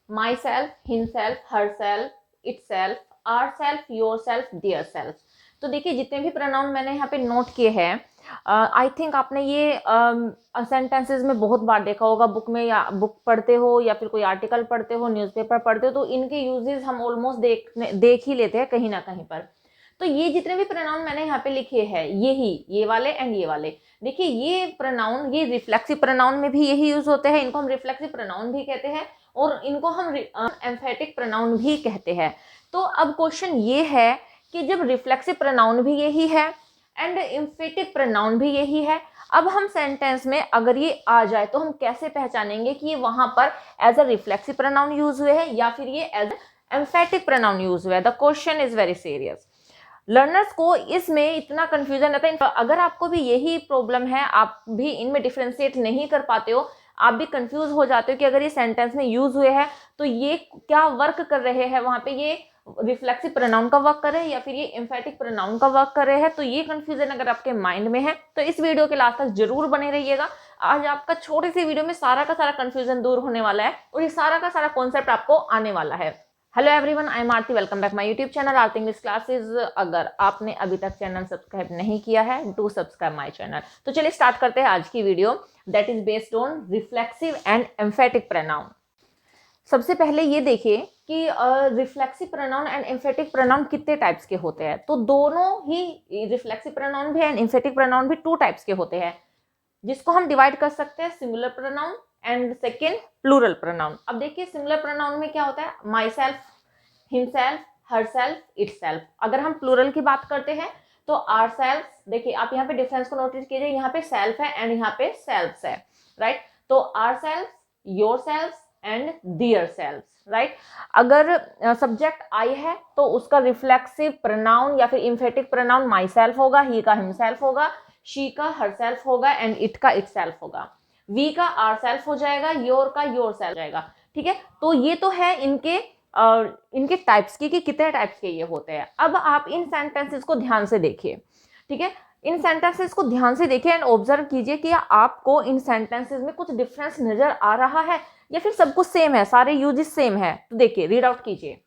My self, himself, herself, itself, our self, yourself, their self. तो देखिए जितने भी pronoun मैंने यहाँ पे नोट किए हैं, आई थिंक आपने ये सेंटेंसेस में बहुत बार देखा होगा, बुक में या बुक पढ़ते हो या फिर कोई आर्टिकल पढ़ते हो, न्यूज़पेपर पढ़ते हो, तो इनके यूजेस हम ऑलमोस्ट देख ही लेते हैं कहीं ना कहीं पर। तो ये जितने भी प्रोनाउन मैंने यहाँ पे लिखे हैं, ये वाले एंड ये वाले, देखिए ये प्रोनाउन, ये रिफ्लेक्सिव प्रोनाउन में भी यही यूज होते हैं, इनको हम रिफ्लेक्सिव प्रोनाउन भी कहते हैं और इनको हम एम्फेटिक प्रोनाउन भी कहते हैं। तो अब क्वेश्चन ये है कि जब रिफ्लेक्सिव प्रोनाउन भी यही है एंड एम्फेटिक प्रोनाउन भी यही है, अब हम सेंटेंस में अगर ये आ जाए तो हम कैसे पहचानेंगे कि ये वहां पर as a reflexive pronoun use हुए हैं या फिर ये एज एम्फेटिक प्रोनाउन यूज हुए हैं। The question is very serious. Learners को इसमें इतना कंफ्यूजन रहता है। अगर आपको भी यही प्रॉब्लम है, आप भी इनमें डिफ्रेंशिएट नहीं कर पाते हो, आप भी कंफ्यूज हो जाते हो कि अगर ये सेंटेंस में यूज हुए हैं तो ये क्या वर्क कर रहे हैं, वहां पे ये रिफ्लेक्सिव प्रोनाउन का वर्क कर रहे हैं या फिर ये एम्फेटिक प्रोनाउन का वर्क कर रहे हैं, तो ये कंफ्यूजन अगर आपके माइंड में है तो इस वीडियो के लास्ट तक जरूर बने रहिएगा। आज आपका छोटी सी वीडियो में सारा का सारा कंफ्यूजन दूर होने वाला है और ये सारा का सारा कॉन्सेप्ट आपको आने वाला है। Hello everyone, I am Aarti, welcome back my YouTube channel Aarti English classes. अगर आपने अभी तक चैनल सब्सक्राइब नहीं किया है, डू सब्सक्राइब माय चैनल। तो चलिए स्टार्ट करते हैं आज की video, that is based on reflexive and emphatic pronoun. सबसे पहले ये देखिए कि reflexive pronoun and emphatic pronoun कितने टाइप्स के होते हैं। तो दोनों ही, रिफ्लेक्सिव प्रोनाउन भी एंड एम्फेटिक प्रोनाउन भी 2 टाइप्स के होते हैं, जिसको हम डिवाइड कर सकते हैं singular pronoun and second plural pronoun. अब देखिए सिंगुलर प्रोनाउन में क्या होता है, myself, himself, herself, itself. अगर हम प्लूरल की बात करते हैं तो आर सेल्फ, देखिए आप यहाँ पे डिफरेंस को नोटिस कीजिए, यहाँ पे सेल्फ है एंड यहाँ पे सेल्फ्स है, राइट। तो our self, yourself and their self, right. अगर सब्जेक्ट आई है तो उसका रिफ्लेक्सिव प्रोनाउन या फिर एम्फेटिक प्रोनाउन माई सेल्फ होगा, ही का हिमसेल्फ होगा, शी का हरसेल्फ होगा एंड इट का इटसेल्फ होगा, वी का आर सेल्फ हो जाएगा, योर का योर सेल्फ जाएगा, ठीक है। तो ये तो है इनके टाइप्स की कि कितने टाइप्स के ये होते हैं। अब आप इन सेंटेंसेस को ध्यान से देखिए, ठीक है। इन सेंटेंसेस को ध्यान से देखिए एंड ऑब्जर्व कीजिए कि आपको इन सेंटेंसेस में कुछ डिफरेंस नजर आ रहा है या फिर सब कुछ सेम है, सारे यूजेस सेम है। तो देखिए, रीड आउट कीजिए।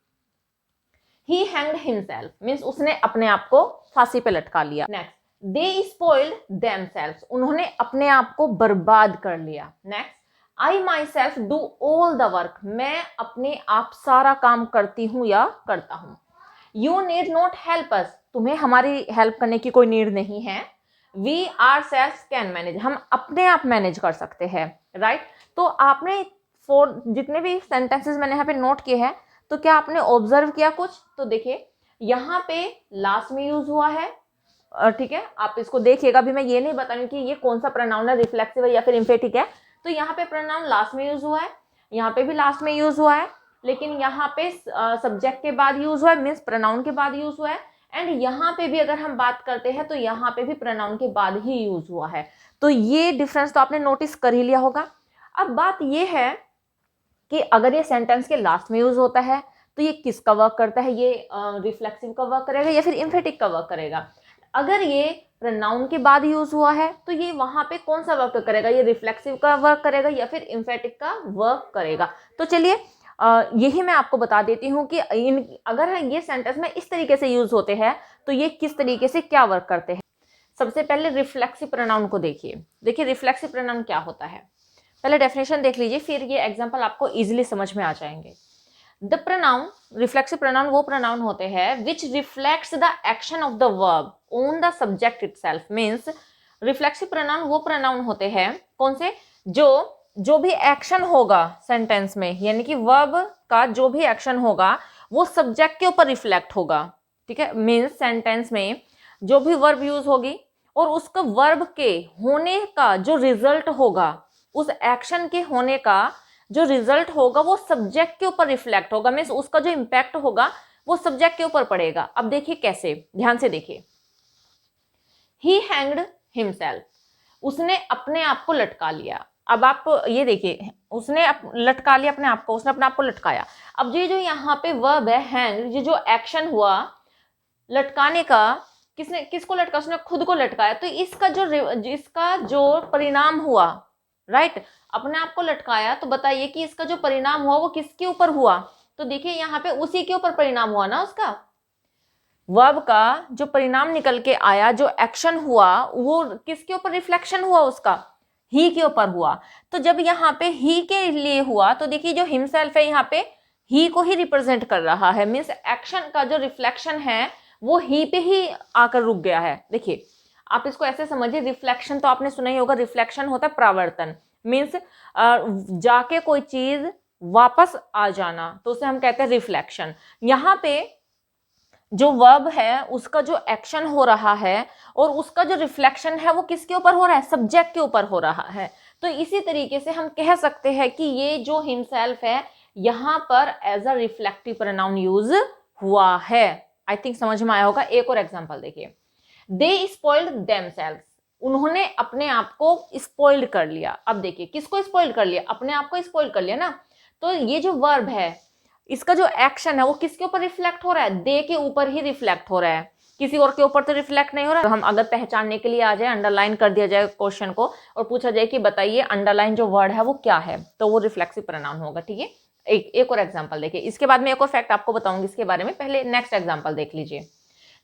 ही हैंग्ड हिमसेल्फ मींस उसने अपने आप को फांसी पे लटका लिया। नेक्स्ट, दे स्पॉइल्ड देमसेल्व्स, उन्होंने अपने आप को बर्बाद कर लिया। Next, I myself do all the work, मैं अपने आप सारा काम करती हूँ या करता हूँ। You need not help us, तुम्हें हमारी हेल्प करने की कोई नीड नहीं है। We ourselves can manage, हम अपने आप मैनेज कर सकते हैं, राइट। तो आपने जितने भी सेंटेंसेस मैंने यहाँ पे नोट किए हैं, तो क्या आपने ऑब्जर्व किया कुछ? तो देखिए यहाँ पे लास्ट में यूज हुआ है, ठीक है। आप इसको देखिएगा, अभी मैं ये नहीं बता रही कि ये कौन सा प्रोनाउन है, रिफ्लेक्सिव है या फिर एम्फेटिक है। तो यहाँ पे प्रोनाउन लास्ट में यूज हुआ है, यहाँ पे भी लास्ट में यूज हुआ है, लेकिन यहाँ पे सब्जेक्ट के बाद यूज हुआ है, मीन्स प्रोनाउन के बाद यूज हुआ है। एंड यहाँ पे भी अगर हम बात करते हैं तो यहाँ पे भी प्रोनाउन के बाद ही यूज हुआ है। तो ये डिफरेंस तो आपने नोटिस कर ही लिया होगा। अब बात ये है कि अगर ये सेंटेंस के लास्ट में यूज होता है तो ये किसका वर्क करता है, ये रिफ्लेक्सिव का वर्क करेगा या फिर एम्फेटिक का वर्क करेगा। अगर ये प्रोनाउन के बाद यूज हुआ है तो ये वहां पे कौन सा वर्क करेगा, ये रिफ्लेक्सिव का वर्क करेगा या फिर एम्फेटिक का वर्क करेगा। तो चलिए यही मैं आपको बता देती हूँ कि अगर ये सेंटेंस में इस तरीके से यूज होते हैं तो ये किस तरीके से क्या वर्क करते हैं। सबसे पहले रिफ्लेक्सिव प्रोनाउन को देखिए। देखिए रिफ्लेक्सिव प्रोनाउन क्या होता है, पहले डेफिनेशन देख लीजिए, फिर ये एग्जाम्पल आपको इजिली समझ में आ जाएंगे। द प्रोनाउन, रिफ्लेक्सिव प्रोनाउन वो प्रोनाउन होते हैं विच reflects the action of the verb on the subject itself. Means reflexive pronoun वो प्रोनाउन होते हैं, कौन से, जो भी एक्शन होगा सेंटेंस में, यानी कि वर्ब का जो भी एक्शन होगा वो सब्जेक्ट के ऊपर रिफ्लेक्ट होगा, ठीक है। मींस सेंटेंस में जो भी वर्ब यूज होगी और उसका वर्ब के होने का जो रिजल्ट होगा, उस एक्शन के होने का जो रिजल्ट होगा वो सब्जेक्ट के ऊपर रिफ्लेक्ट होगा, मींस उसका जो इंपैक्ट होगा वो सब्जेक्ट के ऊपर पड़ेगा। अब देखिए कैसे, ध्यान से देखिए। ही हैंग्ड हिमसेल्फ, उसने अपने आप को लटका लिया। अब आप ये देखिए, उसने लटका लिया अपने आप को, उसने अपने आप को लटकाया। अब ये जो यहाँ पे वर्ब है हैंग, ये जो एक्शन हुआ लटकाने का, किसको लटका, उसने खुद को लटकाया। तो इसका जो परिणाम हुआ, राइट, अपने आप को लटकाया, तो बताइए कि इसका जो परिणाम हुआ वो किसके ऊपर हुआ? तो देखिए यहाँ पे उसी के ऊपर परिणाम हुआ ना, उसका वर्ब का जो परिणाम निकल के आया, जो एक्शन हुआ, वो किसके ऊपर रिफ्लेक्शन हुआ? उसका ही के ऊपर हुआ। तो जब यहाँ पे ही के लिए हुआ तो देखिए जो हिमसेल्फ है यहाँ पे ही को ही रिप्रेजेंट कर रहा है, मीन्स एक्शन का जो रिफ्लेक्शन है वो ही पे ही आकर रुक गया है। देखिए आप इसको ऐसे समझिए, रिफ्लेक्शन तो आपने सुना ही होगा, रिफ्लेक्शन होता है परावर्तन, मीन्स जाके कोई चीज वापस आ जाना, तो उसे हम कहते हैं रिफ्लेक्शन। यहाँ पे जो वर्ब है उसका जो एक्शन हो रहा है और उसका जो रिफ्लेक्शन है वो किसके ऊपर हो रहा है? सब्जेक्ट के ऊपर हो रहा है। तो इसी तरीके से हम कह सकते हैं कि ये जो हिमसेल्फ है यहाँ पर as a reflective pronoun use हुआ है। आई थिंक समझ में आया होगा। एक और एग्जांपल देखिए, दे स्पॉइल्ड देमसेल्व्स, उन्होंने अपने आप को स्पॉइल्ड कर लिया। अब देखिए किसको स्पॉइल्ड कर लिया? अपने आप को स्पॉइल्ड कर लिया ना। तो ये जो वर्ब है इसका जो एक्शन है वो किसके ऊपर रिफ्लेक्ट हो रहा है? दे के ऊपर ही रिफ्लेक्ट हो रहा है, किसी और के ऊपर तो रिफ्लेक्ट नहीं हो रहा है। हम अगर पहचानने के लिए आ जाए, अंडरलाइन कर दिया जाए क्वेश्चन को और पूछा जाए कि बताइए अंडरलाइन जो वर्ड है वो क्या है, तो वो रिफ्लेक्सिव प्रोनाउन होगा। ठीक है, एक और एग्जांपल देखिए, इसके बाद में एक और फैक्ट आपको बताऊंगी इसके बारे में, पहले नेक्स्ट एग्जांपल देख लीजिए।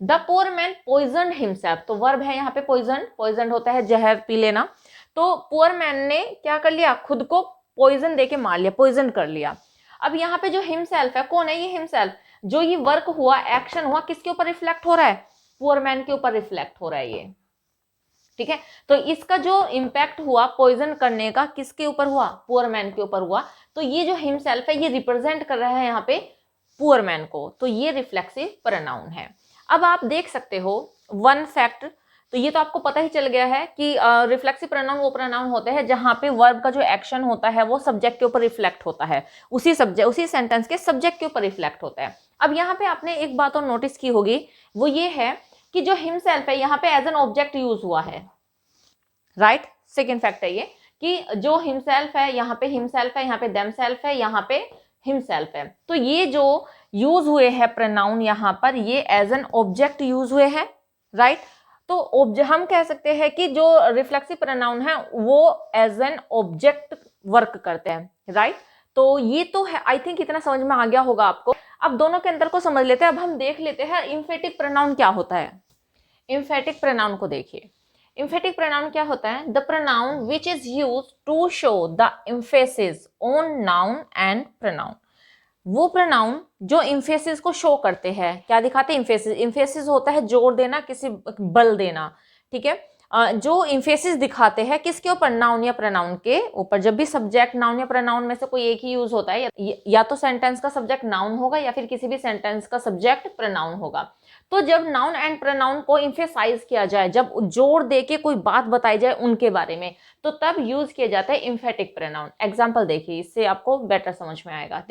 The poor man poison himself, तो वर्ब है यहाँ पे पॉइजन, पॉइजन होता है जहर पी लेना। तो पुअर मैन ने क्या कर लिया? खुद को पॉइजन देके मार लिया, पॉइजन कर लिया। अब यहाँ पे जो हिमसेल्फ है, कौन है ये हिमसेल्फ? जो ये वर्क हुआ, एक्शन हुआ, किसके ऊपर रिफ्लेक्ट हो रहा है? पुअर मैन के ऊपर रिफ्लेक्ट हो रहा है ये। ठीक है, तो इसका जो इंपैक्ट हुआ पॉइजन करने का किसके ऊपर हुआ? पुअर मैन के ऊपर हुआ। तो ये जो हिमसेल्फ है ये रिप्रेजेंट कर रहा है यहाँ पे पुअर मैन को, तो ये रिफ्लेक्सिव प्रोनाउन है। अब आप देख सकते हो वन फैक्ट, तो ये तो आपको पता ही चल गया है कि रिफ्लेक्सिव प्रोनाउन वो प्रोनाउन होते हैं जहां पे वर्ब का जो एक्शन होता है वो सब्जेक्ट के ऊपर रिफ्लेक्ट होता है, उसी सेंटेंस के सब्जेक्ट के ऊपर रिफ्लेक्ट होता है। अब यहाँ पे आपने एक बात और नोटिस की होगी, वो ये है कि जो हिमसेल्फ है यहाँ पे एज एन ऑब्जेक्ट यूज हुआ है। राइट, सेकेंड फैक्ट है ये कि जो हिमसेल्फ है यहाँ पे हिमसेल्फ है, यहाँ पे देमसेल्फ है, यहाँ पे हिमसेल्फ है। तो ये जो यूज हुए हैं प्रोनाउन यहाँ पर, ये एज एन ऑब्जेक्ट यूज हुए हैं। राइट, तो हम कह सकते हैं कि जो रिफ्लेक्सिव प्रोनाउन है वो एज एन ऑब्जेक्ट वर्क करते हैं। राइट, तो ये तो है, आई थिंक इतना समझ में आ गया होगा आपको। अब दोनों के अंदर को समझ लेते हैं। अब हम देख लेते हैं इम्फेटिक प्रोनाउन क्या होता है। इम्फेटिक प्रोनाउन को देखिए, इम्फेटिक प्रोनाउन क्या होता है? The pronoun which is used to show the emphasis on noun and pronoun, वो प्रोनाउन जो इम्फेसिस को शो करते हैं। क्या दिखाते हैं? इम्फेसिस, इम्फेसिस होता है जोर देना, किसी बल देना। ठीक है, जो इम्फेसिस दिखाते हैं किसके ऊपर? नाउन या प्रोनाउन के ऊपर। जब भी सब्जेक्ट नाउन या प्रोनाउन में से कोई एक ही यूज होता है, या तो सेंटेंस का सब्जेक्ट नाउन होगा या फिर किसी भी सेंटेंस का सब्जेक्ट प्रोनाउन होगा। तो जब नाउन एंड प्रोनाउन को इम्फेसाइज किया जाए, जब जोर दे के कोई बात बताई जाए उनके बारे में, तो तब यूज किया जाता है इम्फेटिक प्रोनाउन। एग्जाम्पल देखिए, इससे आपको बेटर समझ में आएगा।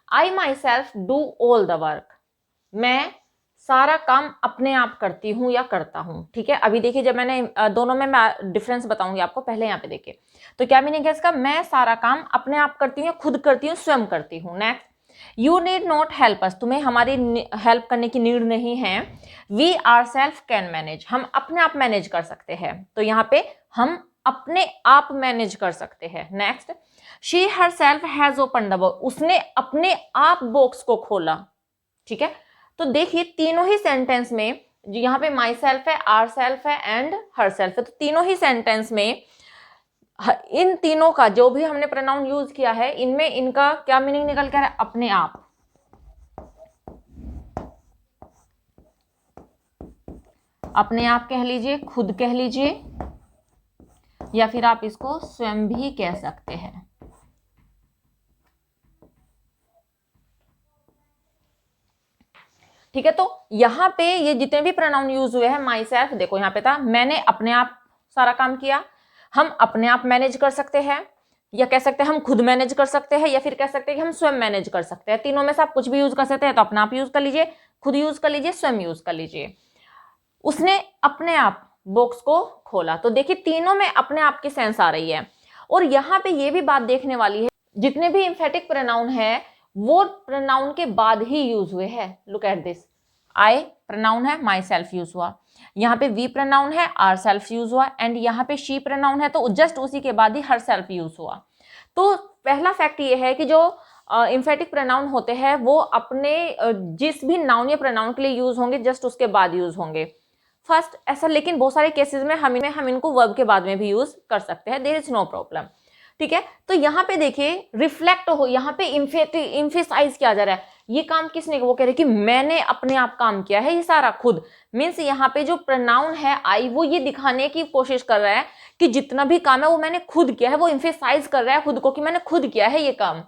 I myself do all the work, मैं सारा काम अपने आप करती हूँ या करता हूँ। ठीक है, अभी देखिए जब मैंने दोनों में मैं डिफरेंस बताऊंगी आपको, पहले यहाँ पे देखिए। तो क्या मीनिंग है इसका? मैं सारा काम अपने आप करती हूँ, खुद करती हूँ, स्वयं करती हूँ। Next, you need not help us, तुम्हें हमारी हेल्प करने की नीड नहीं है। We our self can manage, हम अपने आप मैनेज कर सकते हैं। तो यहाँ पे हम अपने आप मैनेज कर सकते हैं। Next, she herself has opened the box, उसने अपने आप बॉक्स को खोला। ठीक है, तो देखिए तीनों ही सेंटेंस में, जो यहाँ पे माई सेल्फ है, आर सेल्फ है एंड हर सेल्फ है, तो तीनों ही सेंटेंस में इन तीनों का जो भी हमने प्रोनाउन यूज किया है, इनमें इनका क्या मीनिंग निकल कर है? अपने आप। अपने आप कह लीजिए, खुद कह लीजिए, या फिर आप इसको स्वयं भी कह सकते हैं। ठीक है, तो यहाँ पे ये जितने भी प्रोनाउन यूज हुए हैं, माई सेल्फ, देखो यहाँ पे था मैंने अपने आप सारा काम किया, हम अपने आप मैनेज कर सकते हैं, या कह सकते हैं हम खुद मैनेज कर सकते हैं, या फिर कह सकते हैं कि हम स्वयं मैनेज कर सकते हैं। तीनों में से आप कुछ भी यूज कर सकते हैं। तो अपना आप यूज कर लीजिए, खुद यूज कर लीजिए, स्वयं यूज कर लीजिए। उसने अपने आप बॉक्स को खोला, तो देखिए तीनों में अपने आप की सेंस आ रही है। और यहाँ पे ये भी बात देखने वाली है, जितने भी इम्फेटिक प्रोनाउन है वो प्रोनाउन के बाद ही यूज हुए हैं। Look at this, I pronoun है, माई सेल्फ यूज हुआ, यहाँ पे वी प्रोनाउन है, आर सेल्फ यूज हुआ, एंड यहाँ पे शी प्रोनाउन है, तो जस्ट उसी के बाद ही हर सेल्फ यूज हुआ। तो पहला फैक्ट ये है कि जो इम्फेटिक प्रोनाउन होते हैं वो अपने जिस भी नाउन या प्रोनाउन के लिए यूज होंगे जस्ट उसके बाद यूज होंगे फर्स्ट ऐसा, लेकिन बहुत सारे केसेस में हम इनको वर्ब के बाद में भी यूज कर सकते हैं, देयर इज नो प्रॉब्लम। ठीक है, तो यहाँ पे देखिए रिफ्लेक्ट हो, यहाँ पे इम्फेसाइज किया जा रहा है। ये काम किसने, वो कह रहे कि मैंने अपने आप काम किया है, ये सारा खुद मीन्स यहाँ पे जो प्रोनाउन है आई वो ये दिखाने की कोशिश कर रहा है कि जितना भी काम है वो मैंने खुद किया है, वो इम्फेसाइज कर रहा है खुद को कि मैंने खुद किया है ये काम।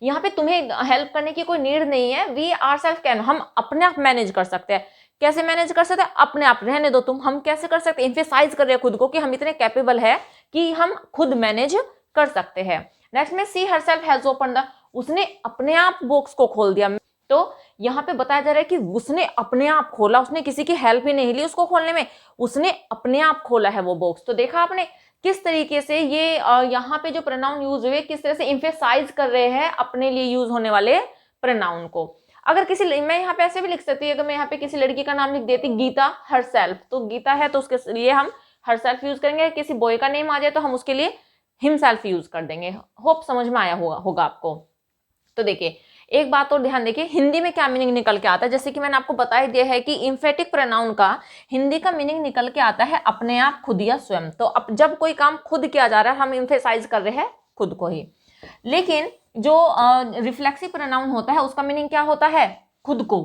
यहाँ पे तुम्हें हेल्प करने की कोई नीड नहीं है, वी आर सेल्फ कैन, हम अपने आप मैनेज कर सकते हैं। कैसे मैनेज कर सकते हैं, अपने आप रहने दो तुम, हम कैसे कर सकते हैं, इम्फेसाइज कर रहे हैं खुद को कि हम इतने कैपेबल है कि हम खुद मैनेज कर सकते हैं। नेक्स्ट में सी हरसेल्फ हैज ओपन द, उसने अपने आप बॉक्स को खोल दिया। तो यहाँ पे बताया जा रहा है कि उसने अपने आप खोला, उसने किसी की हेल्प ही नहीं ली उसको खोलने में, उसने अपने आप खोला है वो बॉक्स। तो देखा आपने किस तरीके से ये यहाँ पे जो प्रोनाउन यूज हुए किस तरह से इम्फेसाइज कर रहे हैं अपने लिए यूज होने वाले प्रोनाउन को। अगर किसी, मैं यहाँ पे ऐसे भी लिख सकती हूँ, अगर मैं यहाँ पे किसी लड़की का नाम लिख देती गीता हरसेल्फ, तो गीता है तो उसके लिए हम हरसेल्फ यूज करेंगे। किसी बॉय का नेम आ जाए तो हम उसके लिए हिमसेल्फ यूज कर देंगे। होप समझ में आया होगा आपको। तो देखिए एक बात और ध्यान देखिए, हिंदी में क्या मीनिंग निकल के आता है, जैसे कि मैंने आपको बता ही दिया है कि इम्फेटिक प्रोनाउन का हिंदी का मीनिंग निकल के आता है अपने आप, खुद या स्वयं। तो अब जब कोई काम खुद किया जा रहा है हम इम्फेसाइज कर रहे हैं खुद को ही। लेकिन जो रिफ्लेक्सिव प्रोनाउन होता है उसका मीनिंग क्या होता है, खुद को।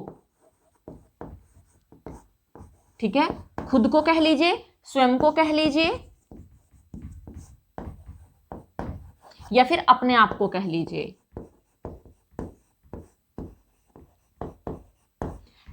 ठीक है, खुद को कह लीजिए, स्वयं को कह लीजिए, या फिर अपने आप को कह लीजिए।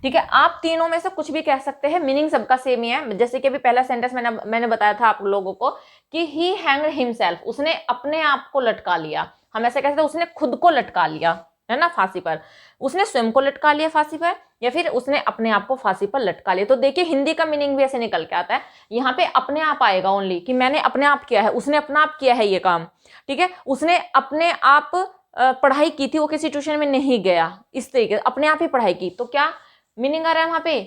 ठीक है, आप तीनों में से कुछ भी कह सकते हैं, मीनिंग सबका सेम ही है। जैसे कि अभी पहला सेंटेंस मैंने बताया था आप लोगों को कि ही हैंग्ड हिमसेल्फ, उसने अपने आप को लटका लिया। हम ऐसे कहते हैं उसने खुद को लटका लिया है ना फांसी पर, उसने स्वयं को लटका लिया फांसी पर, या फिर उसने अपने आप को फांसी पर लटका लिया। तो देखिए हिंदी का मीनिंग भी ऐसे निकल के आता है, यहाँ पे अपने आप आएगा ओनली कि मैंने अपने आप किया है, उसने अपना आप किया है ये काम। ठीक है, उसने अपने आप पढ़ाई की थी, वो किसी ट्यूशन में नहीं गया, इस तरीके अपने आप ही पढ़ाई की। तो क्या मीनिंग आ रहा है वहां पे,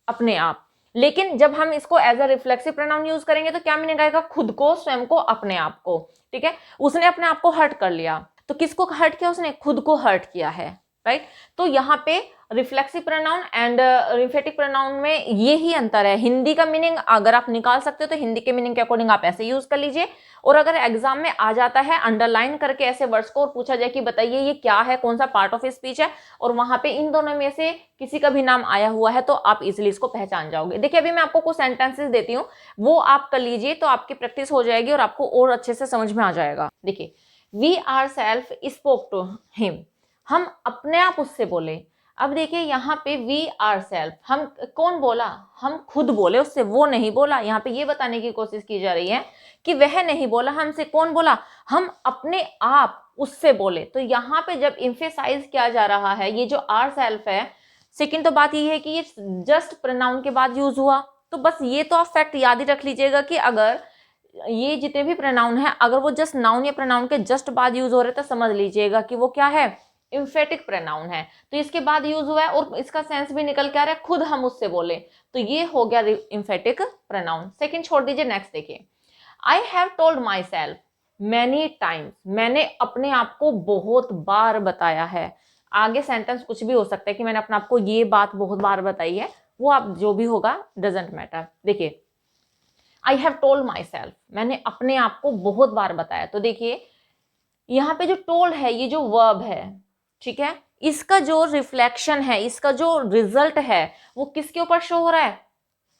अपने आप। लेकिन जब हम इसको as a reflexive pronoun use करेंगे तो क्या मीनिंग आएगा, खुद को, स्वयं को, अपने आप को। ठीक है, उसने अपने आप को हर्ट कर लिया, तो किसको हर्ट किया, उसने खुद को हर्ट किया है। राइट, तो यहाँ पे reflexive pronoun and emphatic pronoun में ये ही अंतर है। हिंदी का मीनिंग अगर आप निकाल सकते हो तो हिंदी के मीनिंग के अकॉर्डिंग आप ऐसे यूज कर लीजिए, और अगर एग्जाम में आ जाता है अंडरलाइन करके ऐसे वर्ड्स को और पूछा जाए कि बताइए ये क्या है, कौन सा पार्ट ऑफ स्पीच है, और वहां पे इन दोनों में से किसी का भी नाम आया हुआ है तो आप इजिली इसको पहचान जाओगे। देखिए अभी मैं आपको कुछ सेंटेंसेस देती हूँ, वो आप कर लीजिए तो आपकी प्रैक्टिस हो जाएगी और आपको और अच्छे से समझ में आ जाएगा। देखिए, we our self spoke to him, हम अपने आप उससे बोले। अब देखिए यहाँ पे वी आर सेल्फ, हम कौन बोला, हम खुद बोले उससे, वो नहीं बोला। यहाँ पे ये बताने की कोशिश की जा रही है कि वह नहीं बोला, हमसे कौन बोला, हम अपने आप उससे बोले। तो यहाँ पे जब इम्फेसाइज किया जा रहा है ये जो आर सेल्फ है, सेकंड तो बात ये है कि ये जस्ट प्रोनाउन के बाद यूज हुआ। तो बस ये तो आप फैक्ट याद ही रख लीजिएगा कि अगर ये जितने भी प्रोनाउन है अगर वो जस्ट नाउन या प्रोनाउन के जस्ट बाद यूज हो रहे तो समझ लीजिएगा कि वो क्या है, इम्फेटिक प्रोनाउन है। तो इसके बाद यूज हुआ है और इसका सेंस भी निकल के आ रहा है, खुद हम उससे बोले, तो ये हो गया इम्फेटिक प्रोनाउन। सेकंड छोड़ दीजिए, नेक्स्ट देखिए, I have told my self many times, मैंने अपने आप को बहुत बार बताया है। आगे सेंटेंस कुछ भी हो सकता है कि मैंने अपने आप को ये बात बहुत बार बताई है, वो आप जो भी होगा डजेंट मैटर। देखिए I have told my self, मैंने अपने आप को बहुत बार बताया। तो देखिए यहाँ पे जो टोल्ड है ये जो वर्ब है, ठीक है, इसका जो रिफ्लेक्शन है, इसका जो रिजल्ट है वो किसके ऊपर शो हो रहा है,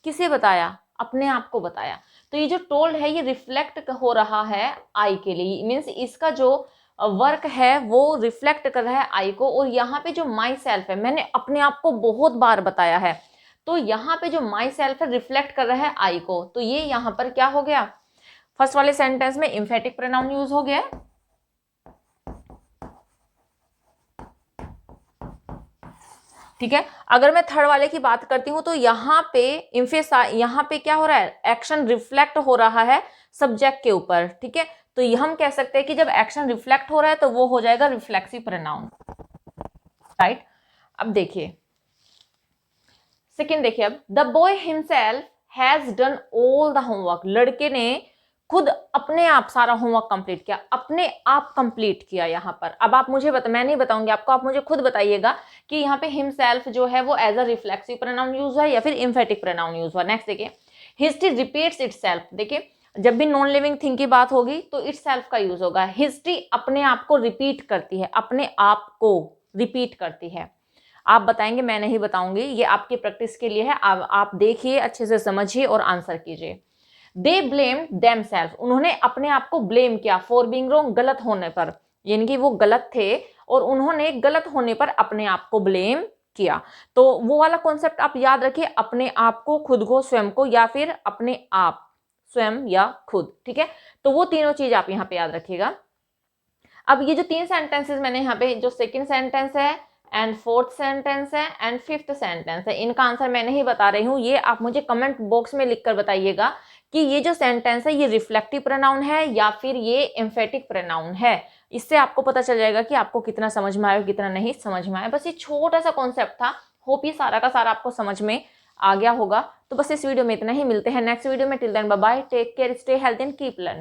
किसे बताया, अपने आप को बताया। तो ये जो टोल्ड है ये रिफ्लेक्ट हो रहा है आई के लिए, मीन्स इसका जो वर्क है वो रिफ्लेक्ट कर रहा है आई को। और यहाँ पे जो माई सेल्फ है, मैंने अपने आप को बहुत बार बताया है, तो यहाँ पे जो माई सेल्फ है रिफ्लेक्ट कर रहा है आई को। तो ये यहाँ पर क्या हो गया, फर्स्ट वाले सेंटेंस में इम्फेटिक प्रोनाउन यूज हो गया। ठीक है, अगर मैं थर्ड वाले की बात करती हूं तो यहाँ पे यहाँ पे क्या हो रहा है, एक्शन रिफ्लेक्ट हो रहा है सब्जेक्ट के ऊपर। ठीक है, तो ये हम कह सकते हैं कि जब एक्शन रिफ्लेक्ट हो रहा है तो वो हो जाएगा रिफ्लेक्सिव प्रोनाउन। राइट, अब देखिए सेकंड देखिए, अब the boy himself has done all the homework, लड़के ने खुद अपने आप सारा होमवर्क कंप्लीट किया, अपने आप कंप्लीट किया यहाँ पर। अब आप मुझे मैं नहीं बताऊंगी आपको, आप मुझे खुद बताइएगा कि यहाँ पे हिमसेल्फ जो है वो as a reflexive pronoun use हुआ या फिर एम्फेटिक प्रोनाउन यूज हुआ। नेक्स्ट देखिए, हिस्ट्री रिपीट्स इटसेल्फ। देखिए जब भी नॉन लिविंग थिंग की बात होगी तो इटसेल्फ का यूज होगा। हिस्ट्री अपने आप को रिपीट करती है, अपने आप को रिपीट करती है। आप बताएंगे, मैं नहीं बताऊंगी, ये आपकी प्रैक्टिस के लिए है। आप देखिए, अच्छे से समझिए और आंसर कीजिए। दे ब्लेम देमसेल्फ, उन्होंने अपने आप को ब्लेम किया फॉर बीइंग रॉन्ग, गलत होने पर, यानी कि वो गलत थे और उन्होंने गलत होने पर अपने आप को ब्लेम किया। तो वो वाला कॉन्सेप्ट आप याद रखिए, अपने आप को, खुद को, स्वयं को, या फिर अपने आप, स्वयं या खुद, ठीक है। तो वो तीनों चीज आप यहाँ पे याद रखिएगा। अब ये जो 3 सेंटेंसेस मैंने यहाँ पे, जो सेकंड सेंटेंस है एंड फोर्थ सेंटेंस है एंड फिफ्थ सेंटेंस है, इनका आंसर मैं नहीं बता रही हूँ, ये आप मुझे कमेंट बॉक्स में लिखकर बताइएगा कि ये जो सेंटेंस है ये रिफ्लेक्टिव प्रोनाउन है या फिर ये एम्फेटिक प्रोनाउन है। इससे आपको पता चल जाएगा कि आपको कितना समझ में आया और कितना नहीं समझ में आया। बस ये छोटा सा कॉन्सेप्ट था, होप ये सारा का सारा आपको समझ में आ गया होगा। तो बस इस वीडियो में इतना ही, मिलते हैं नेक्स्ट वीडियो में। Till then bye bye, take care, stay health and keep learning.